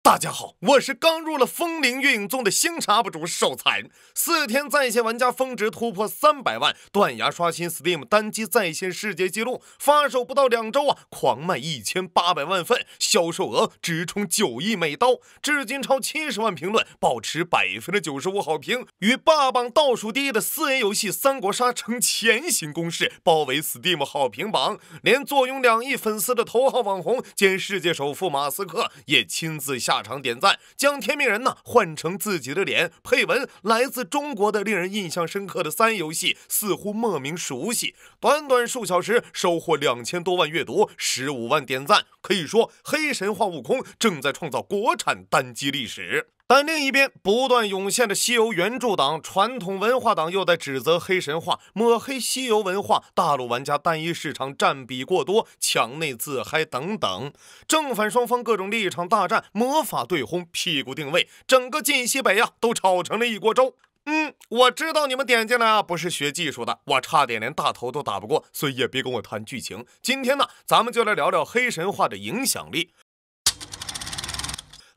大家好，我是刚入了风铃月影宗的星茶 UP 主寿残。4天在线玩家峰值突破300万，断崖刷新 Steam 单机在线世界纪录。发售不到2周啊，狂卖1800万份，销售额直冲9亿美刀，至今超70万评论，保持95%好评，与霸榜倒数第一的4A 游戏《三国杀》呈前行攻势，包围 Steam 好评榜。连坐拥2亿粉丝的头号网红兼世界首富马斯克也亲自下场点赞，将天命人换成自己的脸，配文来自中国的令人印象深刻的3游戏似乎莫名熟悉。短短数小时收获2000多万阅读，15万点赞，可以说黑神话悟空正在创造国产单机历史。但另一边，不断涌现的西游原著党、传统文化党又在指责黑神话，抹黑西游文化，大陆玩家单一市场占比过多，墙内自嗨等等。正反双方各种立场大战，魔法对轰，屁股定位，整个晋西北都炒成了一锅粥。我知道你们点进来不是学技术的，我差点连大头都打不过，所以也别跟我谈剧情。今天咱们就来聊聊黑神话的影响力。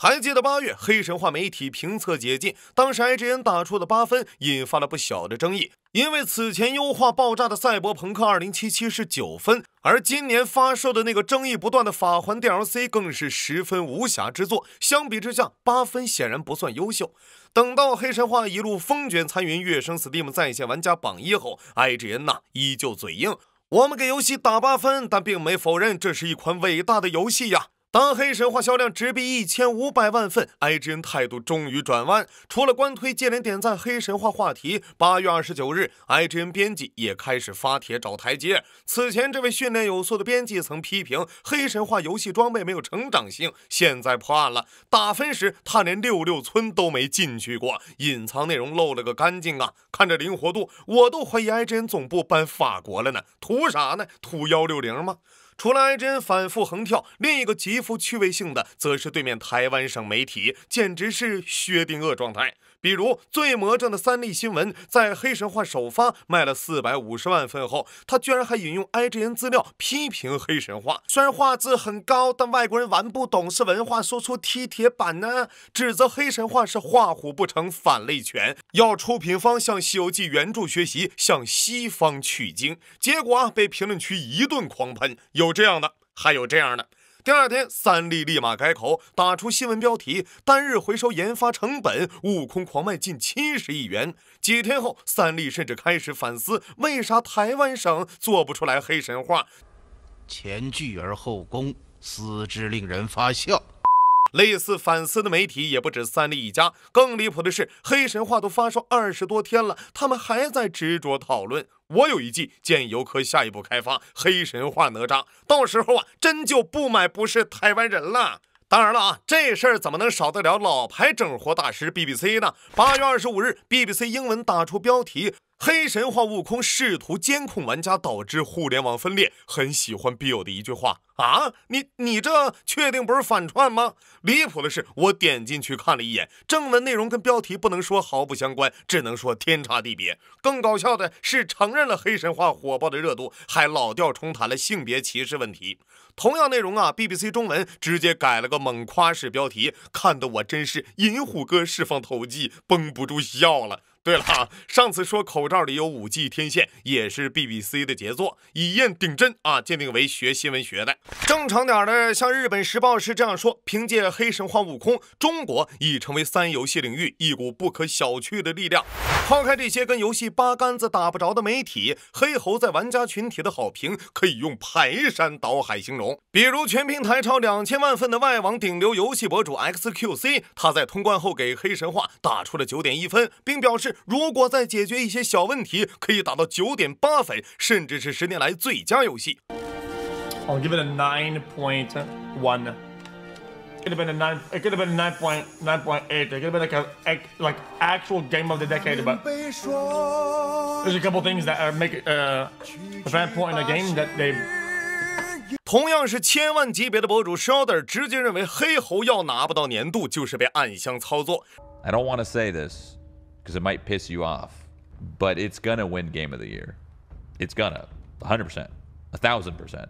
还记得8月黑神话媒体评测解禁，当时 IGN 打出的8分引发了不小的争议，因为此前优化爆炸的赛博朋克2077是9分，而今年发售的那个争议不断的法环 DLC 更是10分无瑕之作，相比之下8分显然不算优秀。等到黑神话一路风卷残云跃升 Steam 在线玩家榜1后， IGN 依旧嘴硬，我们给游戏打8分，但并没否认这是一款伟大的游戏呀。当黑神话销量直逼1500万份， IGN 态度终于转弯，除了官推接连点赞黑神话话题，8月29日 IGN 编辑也开始发帖找台阶。此前这位训练有素的编辑曾批评黑神话游戏装备没有成长性，现在破案了，打分时他连66村都没进去过，隐藏内容漏了个干净啊！看着灵活度，我都怀疑 IGN 总部搬法国了呢，图啥呢？图160吗？除了 IGN 反复横跳，另一个极富趣味性的则是对面台湾省媒体，简直是薛定谔状态。比如最魔怔的3立新闻，在黑神话首发卖了450万份后，他居然还引用 IGN 资料批评黑神话，虽然画质很高，但外国人玩不懂，是文化输出踢铁板呢，指责黑神话是画虎不成反类犬，要出品方向西游记原著学习，向西方取经。结果被评论区一顿狂喷，有这样的，还有这样的。第二天，3立立马改口，打出新闻标题：单日回收研发成本，悟空狂卖近70亿元。几天后，3立甚至开始反思，为啥台湾省做不出来黑神话？前倨而后恭，思之令人发笑。类似反思的媒体也不止3立一家，更离谱的是，黑神话都发售20多天了，他们还在执着讨论。我有一计，建议游客下一步开发黑神话哪吒，到时候真就不买不是台湾人了。当然了这事儿怎么能少得了老牌整活大师 BBC 呢？8月25日 BBC 英文打出标题：黑神话悟空试图监控玩家，导致互联网分裂。很喜欢 Bill 的一句话啊，你这确定不是反串吗？离谱的是，我点进去看了一眼，正文内容跟标题不能说毫不相关，只能说天差地别。更搞笑的是，承认了黑神话火爆的热度，还老调重弹了性别歧视问题。同样内容BBC 中文直接改了个猛夸式标题，看得我真是银虎哥释放投技，绷不住笑了。对了上次说口罩里有5G 天线也是 BBC 的杰作，以验定真鉴定为学新闻学的。正常点的，像日本时报是这样说：凭借黑神话悟空，中国已成为3游戏领域一股不可小觑的力量。抛开这些跟游戏八竿子打不着的媒体，黑猴在玩家群体的好评可以用排山倒海形容。比如全平台超2000万份的外网顶流游戏博主 XQC， 他在通关后给黑神话打出了9.1分，并表示如果再解决一些小问题，可以达到9.8分，甚至是10年来最佳游戏。I'll give it a 9.1. It could have been a 9. It could have been a 9.8. It could have been like actual game of the decade. But there's a couple things that make it a bad point in the game that they. 同样是千万级别的博主 Shoulder 直接认为黑猴要拿不到年度就是被暗箱操作。I don't want to say this because it might piss you off, but it's gonna win Game of the Year. It's gonna, 100%, 1000%.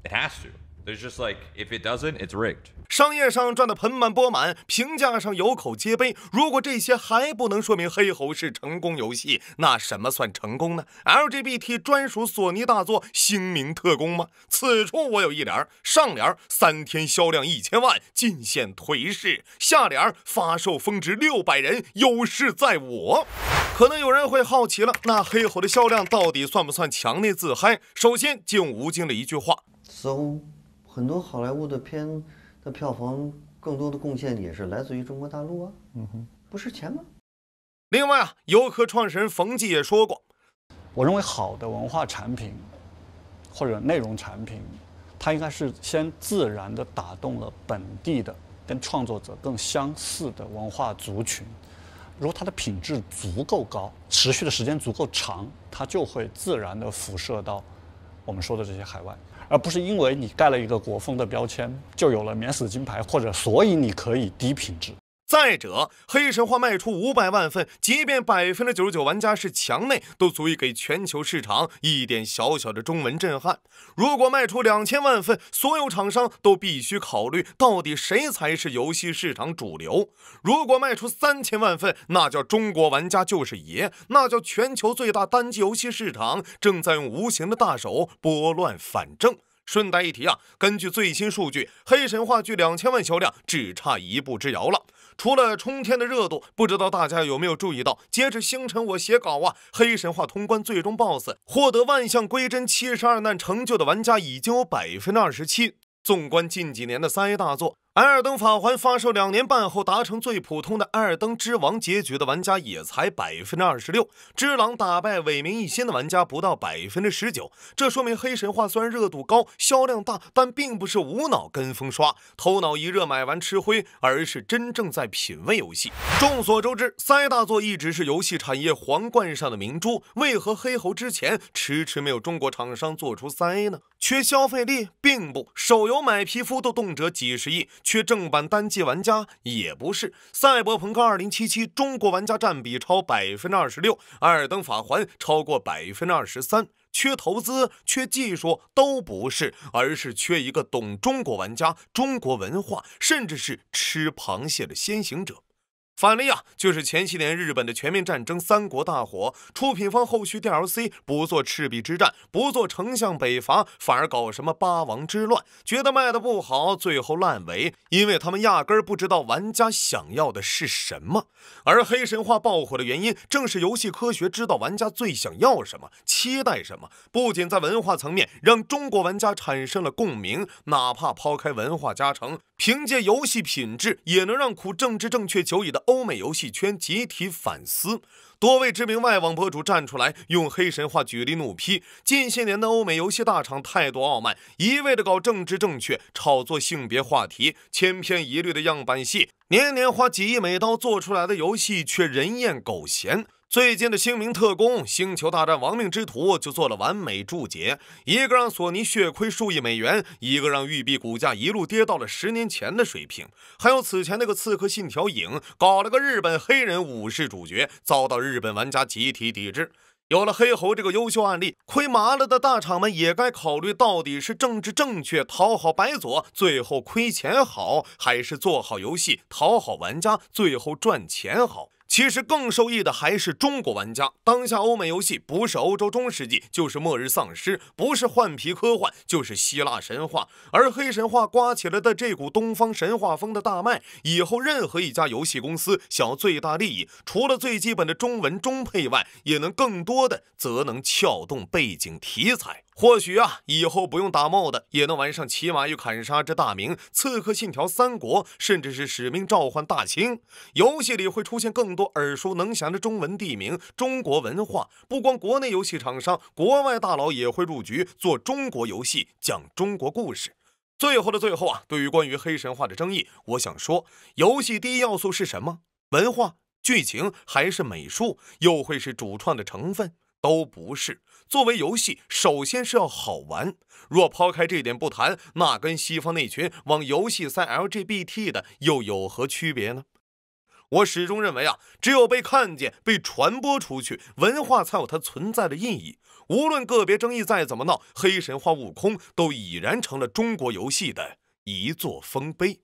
It has to. There's just like, if it doesn't, it's rigged. 商业上赚得盆满钵满，评价上有口皆碑。如果这些还不能说明黑猴是成功游戏，那什么算成功呢 ？LGBT 专属索尼大作《星明特工》吗？此处我有一联，上联3天销量1000万，尽现颓势；下联发售峰值600人，优势在我。可能有人会好奇了，那黑猴的销量到底算不算墙内自嗨？首先，静吴京的一句话 ：“So， 很多好莱坞的片的票房更多的贡献也是来自于中国大陆啊，不是钱吗？”另外啊，游客创始人冯骥也说过，我认为好的文化产品或者内容产品，它应该是先自然地打动了本地的跟创作者更相似的文化族群。如果它的品质足够高，持续的时间足够长，它就会自然地辐射到我们说的这些海外，而不是因为你盖了一个国风的标签，就有了免死金牌，或者所以你可以低品质。再者，黑神话卖出500万份，即便99%玩家是墙内，都足以给全球市场一点小小的中文震撼。如果卖出2000万份，所有厂商都必须考虑，到底谁才是游戏市场主流。如果卖出3000万份，那叫中国玩家就是爷，那叫全球最大单机游戏市场正在用无形的大手拨乱反正。顺带一提啊，根据最新数据，黑神话距2000万销量只差一步之遥了。除了冲天的热度，不知道大家有没有注意到，截至星辰我写稿啊，黑神话通关最终 BOSS 获得万象归真72难成就的玩家已经有27%。纵观近几年的3A 大作，艾尔登法环发售2年半后达成最普通的艾尔登之王结局的玩家也才26%，只狼打败伪名一心的玩家不到19%。这说明黑神话虽然热度高、销量大，但并不是无脑跟风刷、头脑一热买完吃灰，而是真正在品味游戏。众所周知，3A 大作一直是游戏产业皇冠上的明珠，为何黑猴之前迟迟没有中国厂商做出3A 呢？缺消费力？并不，手游买皮肤都动辄几十亿。缺正版单机玩家也不是，赛博朋克2077中国玩家占比超26%，艾尔登法环超过23%。缺投资、缺技术都不是，而是缺一个懂中国玩家、中国文化，甚至是吃螃蟹的先行者。反例啊，就是前些年日本的全面战争三国大火，出品方后续 DLC 不做赤壁之战，不做丞相北伐，反而搞什么八王之乱，觉得卖的不好，最后烂尾，因为他们压根儿不知道玩家想要的是什么。而黑神话爆火的原因，正是游戏科学知道玩家最想要什么，期待什么，不仅在文化层面让中国玩家产生了共鸣，哪怕抛开文化加成，凭借游戏品质也能让苦政治正确久矣的欧美游戏圈集体反思。多位知名外网博主站出来用黑神话举例怒批，近些年的欧美游戏大厂态度傲慢，一味的搞政治正确，炒作性别话题，千篇一律的样板戏，年年花几亿美刀做出来的游戏却人厌狗嫌。最近的星明特工、星球大战亡命之徒就做了完美注解，一个让索尼血亏数亿美元，一个让育碧股价一路跌到了10年前的水平。还有此前那个刺客信条影搞了个日本黑人武士主角，遭到日本玩家集体抵制。有了黑猴这个优秀案例，亏麻了的大厂们也该考虑，到底是政治正确讨好白左，最后亏钱好，还是做好游戏讨好玩家，最后赚钱好。其实更受益的还是中国玩家。当下欧美游戏不是欧洲中世纪，就是末日丧尸，不是换皮科幻，就是希腊神话。而黑神话刮起来的这股东方神话风的大脉，以后任何一家游戏公司想要最大利益，除了最基本的中文中配外，也能更多的则能撬动背景题材。或许啊，以后不用打 mod 也能玩上骑马与砍杀之大名、刺客信条三国，甚至是使命召唤大清。游戏里会出现更多耳熟能详的中文地名、中国文化。不光国内游戏厂商，国外大佬也会入局做中国游戏，讲中国故事。最后的最后啊，对于关于黑神话的争议，我想说，游戏第一要素是什么？文化、剧情还是美术？又会是主创的成分？都不是。作为游戏，首先是要好玩。若抛开这点不谈，那跟西方那群往游戏塞 LGBT 的又有何区别呢？我始终认为啊，只有被看见、被传播出去，文化才有它存在的意义。无论个别争议再怎么闹，黑神话悟空都已然成了中国游戏的一座丰碑。